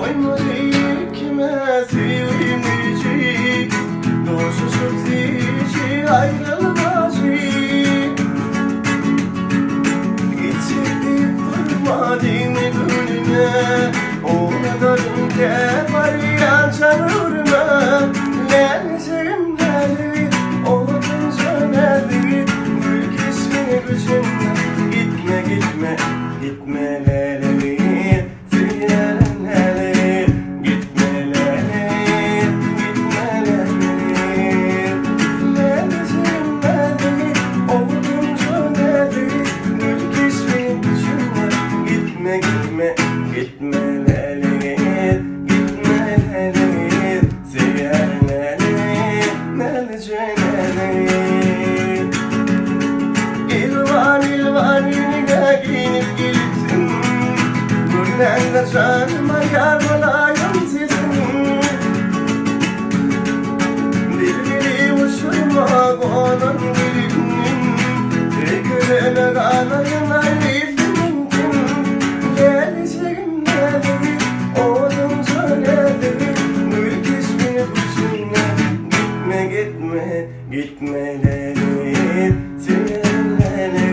Koyma değil kime sevinecek, dostsuz hiç ayrılmacak. Geçirip durmadın gönlüme, o kadarın var ya canırma. Leneceğim nerede, oldun söyledi, gül kesmini gücünle. Gitme gitme, gitme leleli, seviyorum leleli. Gitme leleli, gitme leleli. Leneceğim nerede, oldun söyledi, gül kesmini gücünle. Gitme gitme, gitme leleli, gitme leleli. Seviyorum leleli, leneceğim leleli. İlvan yine giyinip gittin, buradan canıma yarmalayım sizin. Dilbiri uçurma onun dilinin, tekrar ağlayın ayrılın. Geleceğim dedi, oğlum söyledi, gül kesmini kuşuna. Gitme gitme, gitme leli, seviyorum leli.